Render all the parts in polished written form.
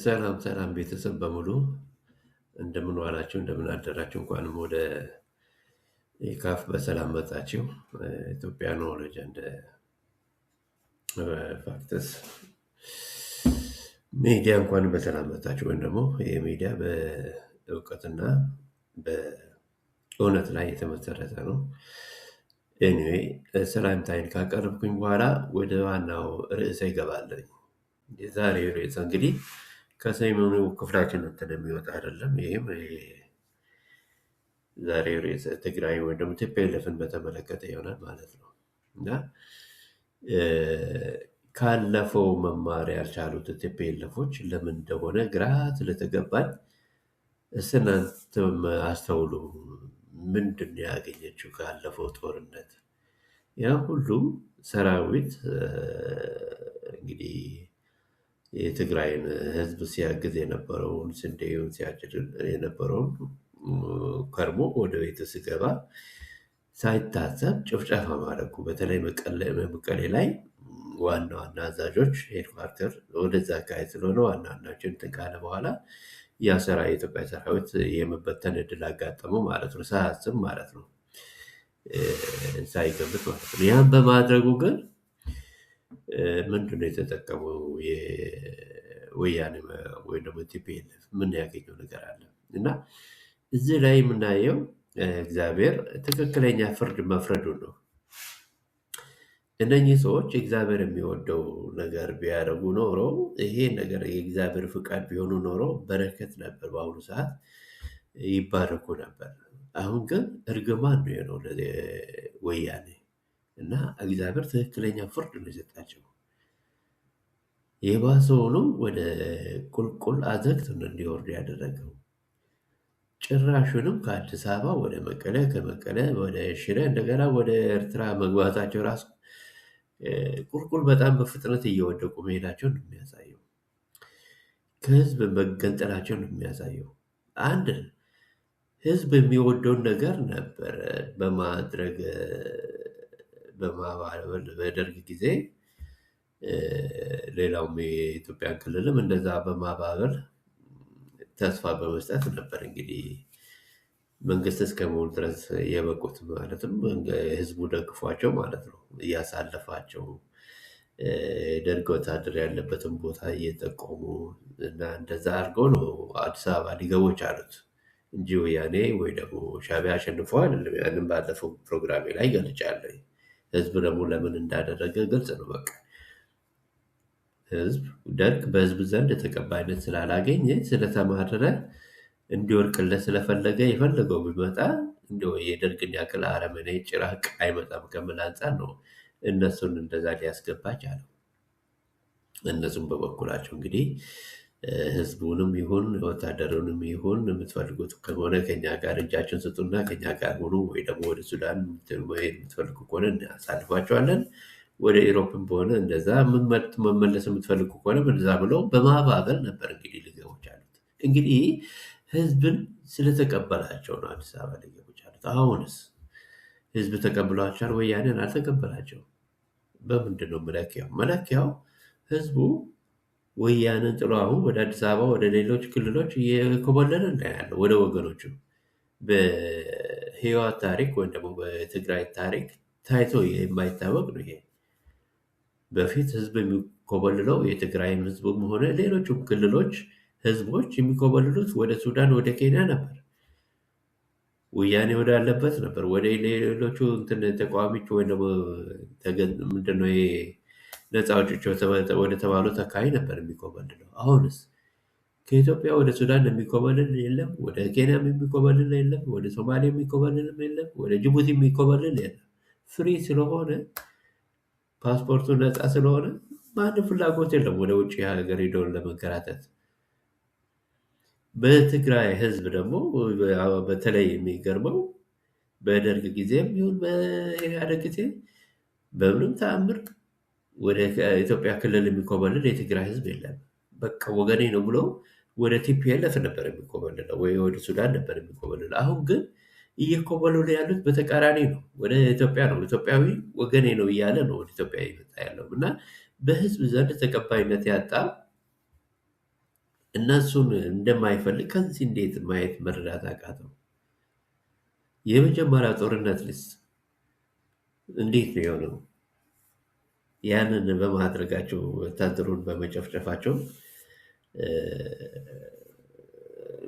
ሰላም ቤተሰብ በሙሉ እንደምን ዋላችሁ፣ እንደምን አደራችሁ። እንኳንም ወደ ኢካፍ በሰላም መጣችሁ። ኢትዮጵያ ኖሌጅ እንደ ፋክተስ ሚዲያ እንኳን በሰላም መጣችሁ። ወይም ደግሞ ይህ ሚዲያ በእውቀትና በእውነት ላይ የተመሰረተ ነው። ኤኒዌይ ሰላምታይን ካቀረብኩኝ በኋላ ወደ ዋናው ርዕሰ ይገባለኝ። የዛሬው ርዕሰ እንግዲህ ከሰሞኑ ክፍላችን እንትን የሚወጣ አይደለም። ይህም ዛሬው ርዕሰ ትግራይ ወይ ደግሞ ቲፒኤልኤፍን በተመለከተ ይሆናል ማለት ነው እና ካለፈው መማር ያልቻሉት ቲፒኤልኤፎች ለምን እንደሆነ ግራ ስለተገባኝ እናንተም አስተውሉ። ምንድን ነው ያገኘችው ካለፈው ጦርነት? ያ ሁሉ ሰራዊት እንግዲህ የትግራይን ህዝብ ሲያግዝ የነበረውን ስንዴውን ሲያጭድ የነበረውን ከርሞ ወደ ቤት ሲገባ ሳይታሰብ ጭፍጨፋ ማድረጉ፣ በተለይ መቀሌ ላይ ዋና አዛዦች ሄድኳርተር ወደዛ አካባቢ ስለሆነ ዋና ዋናዎችን እንትን ካለ በኋላ የኢትዮጵያ ሰራዊት የመበተን እድል አጋጠመው ማለት ነው። ሳያስብ ማለት ነው፣ ሳይገምት ማለት ነው። ያን በማድረጉ ግን ምንድነው የተጠቀመው የወያኔ ወይ ደግሞ ቲፒኤልኤፍ? ምን ያገኘው ነገር አለ? እና እዚህ ላይ የምናየው እግዚአብሔር ትክክለኛ ፍርድ መፍረዱን ነው። እነኚህ ሰዎች እግዚአብሔር የሚወደው ነገር ቢያደርጉ ኖሮ፣ ይሄ ነገር የእግዚአብሔር ፍቃድ ቢሆኑ ኖሮ በረከት ነበር፣ በአሁኑ ሰዓት ይባረኩ ነበር። አሁን ግን እርግማን ነው የሆነው ወያኔ እና እግዚአብሔር ትክክለኛ ፍርድ ነው የሰጣቸው። የባሰውንም ወደ ቁልቁል አዘቅት ነው እንዲወርዱ ያደረገው። ጭራሹንም ከአዲስ አበባ ወደ መቀለ፣ ከመቀለ ወደ ሽሬ፣ እንደገና ወደ ኤርትራ መግባታቸው ራሱ ቁልቁል በጣም በፍጥነት እየወደቁ መሄዳቸውን ነው የሚያሳየው። ከህዝብ መገንጠላቸውን ነው የሚያሳየው። አንድ ህዝብ የሚወደውን ነገር ነበር በማድረግ በማባበል በደርግ ጊዜ፣ ሌላውም የኢትዮጵያን ክልልም እንደዛ በማባበል ተስፋ በመስጠት ነበር እንግዲህ መንግስት እስከመሆን ድረስ የበቁት። ማለትም ህዝቡ ደግፏቸው ማለት ነው፣ እያሳለፋቸው ደርግ ወታደር ያለበትን ቦታ እየጠቆሙ እና እንደዛ አድርገው ነው አዲስ አበባ ሊገቡ ቻሉት እንጂ ወያኔ ወይ ደግሞ ሻዕቢያ አሸንፎ አይደለም። ያንን ባለፈው ፕሮግራሜ ላይ ገልጫለሁ። ህዝብ ደግሞ ለምን እንዳደረገ ግልጽ ነው። በቃ ደርግ በህዝብ ዘንድ ተቀባይነት ስላላገኘ ስለተማረረ እንዲወርቅለት ስለፈለገ የፈለገው ቢመጣ እንደው የደርግን ያክል አረመኔ ጭራቅ አይመጣም ከሚል አንጻር ነው እነሱን እንደዛ ሊያስገባ ቻለው። እነሱም በበኩላቸው እንግዲህ ህዝቡንም ይሁን ወታደሩንም ይሁን የምትፈልጉት ከሆነ ከኛ ጋር እጃቸውን ስጡና ከኛ ጋር ሆኑ፣ ወይ ደግሞ ወደ ሱዳን የምትፈልጉ ከሆነ እናሳልፏቸዋለን፣ ወደ ኢሮፕም በሆነ እንደዛ መመለስ የምትፈልጉ ከሆነ እንደዛ ብለው በማባበል ነበር እንግዲህ ሊገቡ ቻሉት። እንግዲህ ህዝብን ስለተቀበላቸው ነው አዲስ አበባ ሊገቡ ቻሉት። አሁንስ ህዝብ ተቀብሏቸዋል? ወያኔን አልተቀበላቸው። በምንድን ነው መለኪያው? መለኪያው ህዝቡ ወያኔን ጥሎ አሁን ወደ አዲስ አበባ ወደ ሌሎች ክልሎች እየኮበለለ እንዳያለው ወደ ወገኖቹ። በህይወት ታሪክ ወይም ደግሞ በትግራይ ታሪክ ታይቶ የማይታወቅ ነው ይሄ። በፊት ህዝብ የሚኮበልለው የትግራይም ህዝብም ሆነ ሌሎችም ክልሎች ህዝቦች የሚኮበልሉት ወደ ሱዳን፣ ወደ ኬንያ ነበር። ወያኔ ወዳለበት ነበር፣ ወደ ሌሎቹ ተቃዋሚዎች ወይ ደግሞ ምንድነው ነፃ አውጪዎች ወደ ተባሉት አካባቢ ነበር የሚኮበልለው። አሁንስ ከኢትዮጵያ ወደ ሱዳን የሚኮበልል የለም፣ ወደ ኬንያም የሚኮበልል የለም፣ ወደ ሶማሌ የሚኮበልልም የለም፣ ወደ ጅቡቲ የሚኮበልል የለም። ፍሪ ስለሆነ ፓስፖርቱ ነፃ ስለሆነ ማንም ፍላጎት የለም ወደ ውጭ ሀገር ሄደውን ለመንከራተት። በትግራይ ህዝብ ደግሞ በተለይ የሚገርመው በደርግ ጊዜም ይሁን በኢህአዴግ ጊዜ በምንም ተአምር ወደ ኢትዮጵያ ክልል የሚኮበልል የትግራይ ህዝብ የለም። በቃ ወገኔ ነው ብሎ ወደ ቲፒኤልኤፍ ነበር የሚኮበልለው ወይ ወደ ሱዳን ነበር የሚኮበልለው። አሁን ግን እየኮበለሉ ያሉት በተቃራኒ ነው፣ ወደ ኢትዮጵያ ነው። ኢትዮጵያዊ ወገኔ ነው እያለ ነው ወደ ኢትዮጵያ ይመጣ ያለው እና በህዝብ ዘንድ ተቀባይነት ያጣ እነሱን እንደማይፈልግ ከዚህ እንዴት ማየት መረዳት አቃተው? የመጀመሪያ ጦርነት ልስ እንዴት ነው የሆነው? ያንን በማድረጋቸው ወታደሩን በመጨፍጨፋቸው እ፣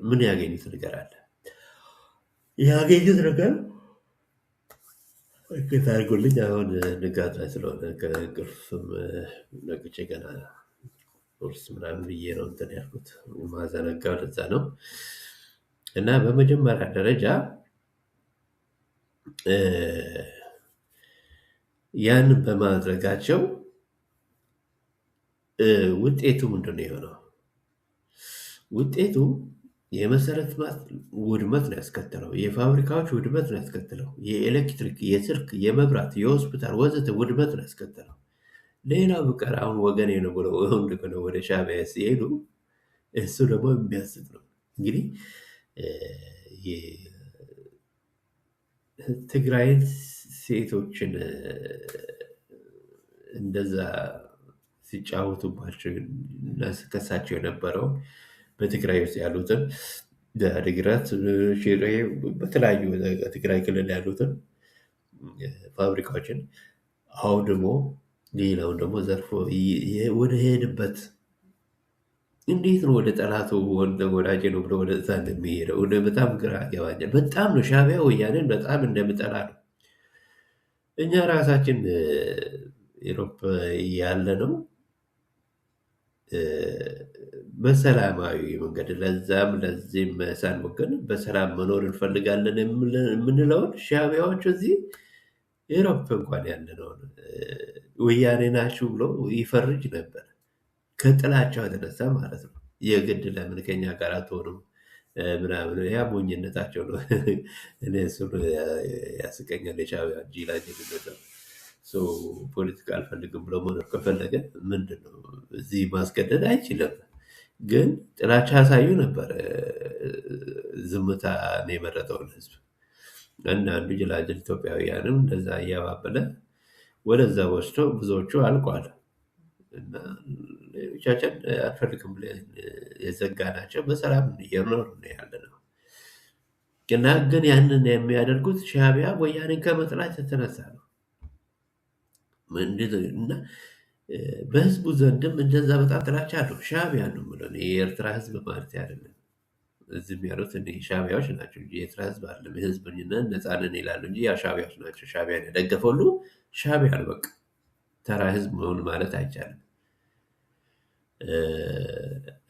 ምን ያገኙት ነገር አለ? ያገኙት ነገር እቅት አድርጎልኝ አሁን ንጋት ላይ ስለሆነ ከእንቅልፍም ነቅቼ ገና ቁርስ ምናምን ብዬ ነው እንትን ያልኩት ማዘነጋው ለዛ ነው። እና በመጀመሪያ ደረጃ እ፣ ያንን በማድረጋቸው ውጤቱ ምንድን ነው የሆነው? ውጤቱ የመሰረተ ልማት ውድመት ነው ያስከተለው። የፋብሪካዎች ውድመት ነው ያስከተለው። የኤሌክትሪክ፣ የስልክ፣ የመብራት፣ የሆስፒታል ወዘተ ውድመት ነው ያስከተለው። ሌላው ቢቀር አሁን ወገኔ ነው ብለው እንደገና ወደ ሻዕቢያ ሲሄዱ እሱ ደግሞ የሚያስቅ ነው። እንግዲህ የትግራይን ሴቶችን እንደዛ ሲጫወቱባቸው እና ሲከሳቸው የነበረው በትግራይ ውስጥ ያሉትን በአዲግራት፣ ሽሬ፣ በተለያዩ ትግራይ ክልል ያሉትን ፋብሪካዎችን አውድሞ ሌላውን ደግሞ ዘርፎ ወደ ሄድበት እንዴት ነው ወደ ጠላቱ ወዳጄ ነው ብሎ ወደዛ እንደሚሄደው በጣም ግራ ያገባኛል። በጣም ነው ሻዕቢያ ወያኔን በጣም እንደምጠላ ነው። እኛ ራሳችን ኢሮፕ ያለ ነው በሰላማዊ መንገድ ለዛም ለዚህም ሳንወገን በሰላም መኖር እንፈልጋለን የምንለውን ሻዕቢያዎች እዚህ ኢሮፕ እንኳን ያለነውን ወያኔ ናችሁ ብሎ ይፈርጅ ነበር። ከጥላቻው የተነሳ ማለት ነው። የግድ ለምን ከኛ ጋር አትሆኑም ምናምን ያ ሞኝነታቸው ነው። እኔ እሱን ያስቀኛል። የሻዕቢያ ጅላጅልነት ነው። ፖለቲካ አልፈልግም ብሎ መኖር ከፈለገ ምንድን ነው እዚህ ማስገደድ አይችልም። ግን ጥላቻ ያሳዩ ነበር። ዝምታ ነው የመረጠውን ህዝብ እና አንዱ ጅላጅል ኢትዮጵያውያንም እንደዛ እያባበለ ወደዛ ወስዶ ብዙዎቹ አልቋል። እና ሌሎቻችን አልፈልግም ብለን የዘጋናቸው በሰላም እየኖሩ ነው ያለ ነው። እና ግን ያንን የሚያደርጉት ሻዕቢያ ወያኔን ከመጥላት የተነሳ ነው። እና በህዝቡ ዘንድም እንደዛ በጣም ጥላቻ አለው። ሻዕቢያ ነው የምለው እኔ የኤርትራ ህዝብ ማለት አይደለም። እዚህም ያሉት እኔ ሻዕቢያዎች ናቸው እንጂ የኤርትራ ህዝብ አይደለም። የህዝብኝነት ነፃ ነን ይላሉ እንጂ ያ ሻዕቢያዎች ናቸው። ሻዕቢያን የደገፈ ሁሉ ሻዕቢያ ነው በቃ። ተራ ህዝብ መሆን ማለት አይቻልም።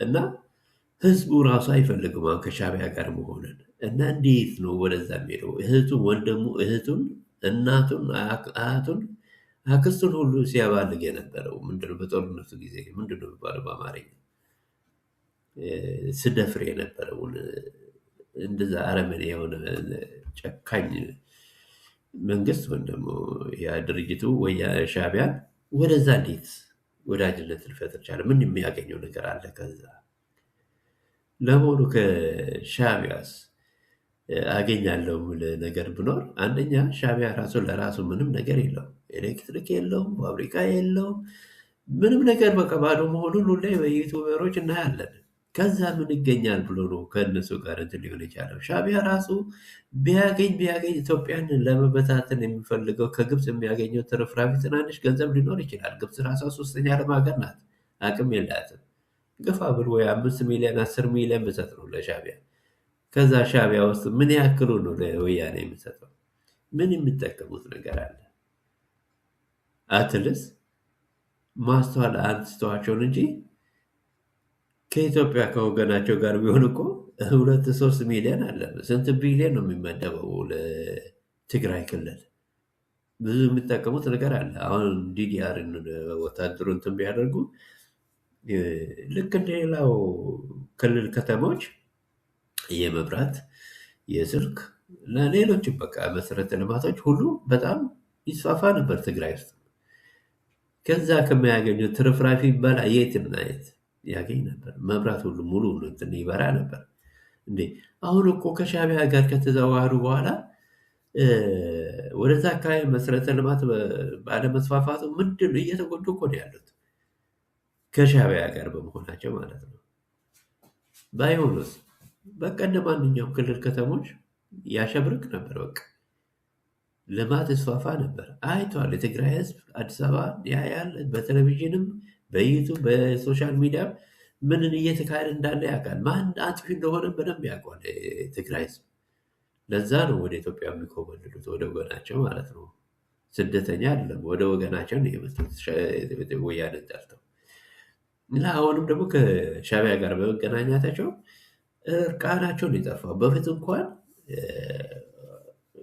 እና ህዝቡ ራሱ አይፈልግም አሁን ከሻዕቢያ ጋር መሆንን። እና እንዴት ነው ወደዛ የሚሄደው? እህቱን፣ ወንድሙ፣ እህቱን፣ እናቱን፣ አያቱን፣ አክስቱን ሁሉ ሲያባልግ የነበረው ምንድነው? በጦርነቱ ጊዜ ምንድነው የሚባለው በአማርኛ? ስደፍር የነበረውን እንደዛ አረመኔ የሆነ ጨካኝ መንግስት ወይም ደግሞ ያ ድርጅቱ ወይ ሻዕቢያን ወደዛ እንዴት ወዳጅነት ሊፈጥር ቻለ? ምን የሚያገኘው ነገር አለ ከዛ? ለመሆኑ ከሻዕቢያስ አገኛለሁ የምልህ ነገር ብኖር አንደኛ ሻዕቢያ ራሱ ለራሱ ምንም ነገር የለውም። ኤሌክትሪክ የለውም፣ ፋብሪካ የለውም፣ ምንም ነገር በቃ ባዶ መሆኑን ሁሌ በዩቱበሮች እናያለን። ከዛ ምን ይገኛል ብሎ ነው ከእነሱ ጋር እንትን ሊሆን የቻለው? ሻዕቢያ ራሱ ቢያገኝ ኢትዮጵያን ለመበታተን የሚፈልገው ከግብፅ የሚያገኘው ትርፍራፊ ትናንሽ ገንዘብ ሊኖር ይችላል። ግብፅ ራሷ ሶስተኛ ዓለም ሀገር ናት፣ አቅም የላትም። ግፋ ብል ወይ 5 ሚሊዮን 10 ሚሊዮን ብሰጥ ነው ለሻዕቢያ። ከዛ ሻዕቢያ ውስጥ ምን ያክሉ ነው ለወያኔ የምሰጠው? ምን የሚጠቀሙት ነገር አለ? አትልስ ማስተዋል አንስተዋቸውን እንጂ ከኢትዮጵያ ከወገናቸው ጋር ቢሆን እኮ 2-3 ሚሊዮን አለ። ስንት ቢሊዮን ነው የሚመደበው ለትግራይ ክልል? ብዙ የሚጠቀሙት ነገር አለ። አሁን ዲዲአርን ወታደሩ እንትን ቢያደርጉ ልክ እንደሌላው ክልል ከተሞች የመብራት፣ የስልክ እና ሌሎችም በቃ መሰረተ ልማቶች ሁሉ በጣም ይስፋፋ ነበር ትግራይ ውስጥ። ከዛ ከሚያገኙት ትርፍራፊ በላይ የትና የት ያገኝ ነበር። መብራት ሁሉ ሙሉ እንትን ይበራ ነበር እንዴ። አሁን እኮ ከሻዕቢያ ጋር ከተዘዋወሩ በኋላ ወደዛ አካባቢ መሰረተ ልማት ባለመስፋፋቱ ምንድን ነው እየተጎዱ እኮ ነው ያሉት ከሻዕቢያ ጋር በመሆናቸው ማለት ነው። ባይሆንስ በቃ እንደ ማንኛውም ክልል ከተሞች ያሸብርቅ ነበር። በቃ ልማት ይስፋፋ ነበር። አይቷል የትግራይ ህዝብ አዲስ አበባ ያያል። በቴሌቪዥንም በዩቱብ በሶሻል ሚዲያ ምንን እየተካሄደ እንዳለ ያውቃል። ማን አጥፊ እንደሆነ በደንብ ያውቋል የትግራይ ህዝብ። ለዛ ነው ወደ ኢትዮጵያ የሚኮበልሉት፣ ወደ ወገናቸው ማለት ነው። ስደተኛ አይደለም፣ ወደ ወገናቸው ነው የመጡት ወያኔን ጠልተው እና አሁንም ደግሞ ከሻዕቢያ ጋር በመገናኛታቸው እርቃናቸውን የጠፋው። በፊት እንኳን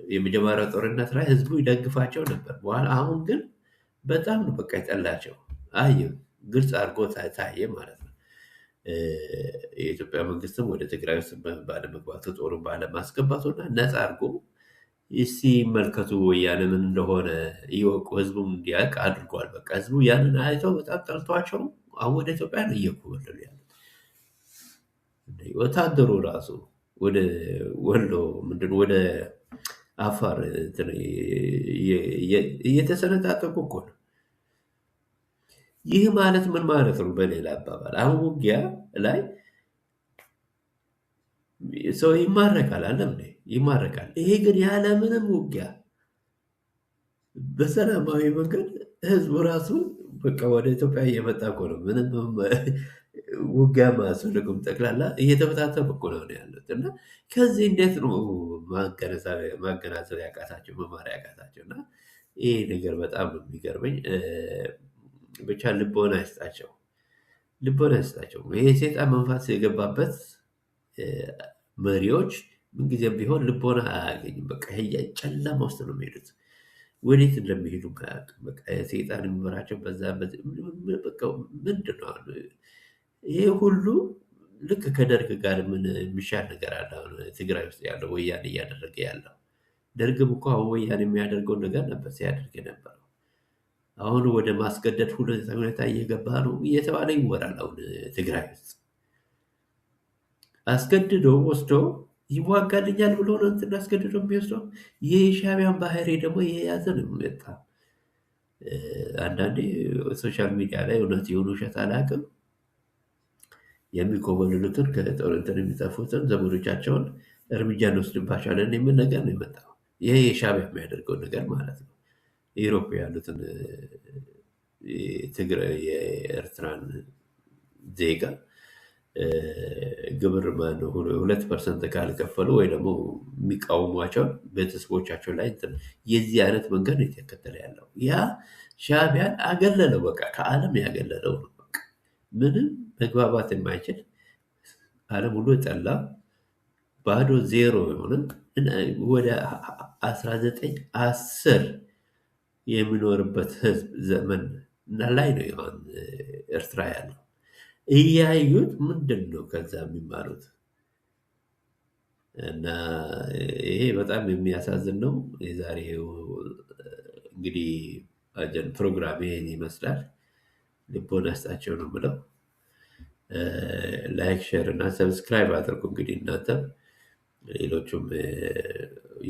የመጀመሪያው ጦርነት ላይ ህዝቡ ይደግፋቸው ነበር። በኋላ አሁን ግን በጣም ነው በቃ የጠላቸው። አየ ግልጽ አድርጎ ታየ ማለት ነው። የኢትዮጵያ መንግስትም ወደ ትግራይ ውስጥ ባለመግባቱ ጦሩን ባለማስገባቱና ነፃ አድርጎ ሲመልከቱ ወያኔ ምን እንደሆነ ይወቁ፣ ህዝቡም እንዲያውቅ አድርጓል። በቃ ህዝቡ ያንን አይተው በጣም ጠልቷቸው አሁን ወደ ኢትዮጵያ ነው እየኮበለሉ ያሉት። ወታደሩ ራሱ ወደ ወሎ ምንድን ወደ አፋር እየተሰነጣጠቁ እኮ ነው። ይህ ማለት ምን ማለት ነው? በሌላ አባባል አሁን ውጊያ ላይ ሰው ይማረካል፣ አለም ይማረካል። ይሄ ግን ያለምንም ውጊያ በሰላማዊ መንገድ ህዝቡ ራሱ በቃ ወደ ኢትዮጵያ እየመጣ እኮ ነው። ምንም ውጊያ ማያስፈልግም። ጠቅላላ እየተበታተኑ እኮ ነው ያሉት። እና ከዚህ እንዴት ነው ማገናዘብ ያቃታቸው፣ መማር ያቃታቸው? እና ይህ ነገር በጣም ነው የሚገርመኝ። ብቻ ልቦና ይስጣቸው፣ ልቦና ይስጣቸው። ይሄ የሴጣን መንፈስ የገባበት መሪዎች ምንጊዜም ቢሆን ልቦና አያገኝም። በቃ ጨለማ ውስጥ ነው የሚሄዱት። ወዴት እንደሚሄዱ አያውቅም። በቃ ሴጣን የሚመራቸው በዛ በቃ ምንድን ነው ይሄ ሁሉ? ልክ ከደርግ ጋር ምን የሚሻል ነገር አለ? አሁን ትግራይ ውስጥ ያለው ወያኔ እያደረገ ያለው ደርግም እኮ አሁን ወያኔ የሚያደርገውን ነገር ነበር ሲያደርግ የነበረው። አሁን ወደ ማስገደድ ሁኔታ እየገባ ነው እየተባለ ይወራል። አሁን ትግራይ ውስጥ አስገድዶ ወስዶ ይዋጋልኛል ብሎ ነው እንትን አስገድዶ የሚወስደው። ይህ የሻዕቢያን ባህሪ ደግሞ የያዘ ነው የሚመጣ። አንዳንዴ ሶሻል ሚዲያ ላይ እውነት የሆኑ ውሸት አላውቅም የሚኮበልሉትን ከጦርነትን የሚጠፉትን ዘመዶቻቸውን እርምጃ እንወስድባቸዋለን የሚል ነገር ነው የመጣው። ይሄ የሻዕቢያ የሚያደርገው ነገር ማለት ነው። ኢሮፕ ያሉትን የኤርትራን ዜጋ ግብር 2% ካልከፈሉ ወይ ደግሞ የሚቃወሟቸውን ቤተሰቦቻቸው ላይ የዚህ አይነት መንገድ ነው የተከተለ ያለው። ያ ሻዕቢያን አገለለው፣ በቃ ከዓለም ያገለለው ነው። በቃ ምንም መግባባት የማይችል ዓለም ሁሉ የጠላ ባዶ ዜሮ የሆነ ወደ 1910 የሚኖርበት ህዝብ ዘመን ላይ ነው ይሆን ኤርትራ ያለው። እያዩት ምንድን ነው ከዛ የሚማሩት? እና ይሄ በጣም የሚያሳዝን ነው። የዛሬው እንግዲህ ፕሮግራም ይሄን ይመስላል። ልቦና ይስጣቸው ነው የምለው። ላይክ፣ ሼር እና ሰብስክራይብ አድርጉ። እንግዲህ እናንተም ሌሎቹም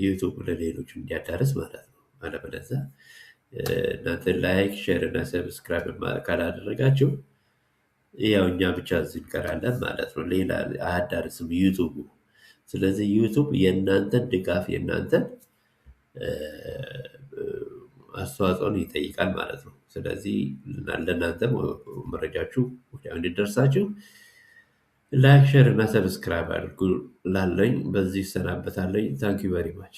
ዩቱብ ለሌሎቹ እንዲያዳርስ ማለት ነው። አለበለዚያ እናንተ ላይክ፣ ሼር እና ሰብስክራይብ ካላደረጋችሁ ያው እኛ ብቻ እዚህ እንቀራለን ማለት ነው። ሌላ አያዳርስም ዩቱቡ። ስለዚህ ዩቱብ የእናንተን ድጋፍ የእናንተን አስተዋጽኦን ይጠይቃል ማለት ነው። ስለዚህ ለእናንተም መረጃችሁ ወዲያው እንዲደርሳችሁ ላይክ፣ ሼር እና ሰብስክራይብ አድርጉ። ላለኝ በዚህ ይሰናበታለኝ። ታንክ ዩ ቨሪ ማች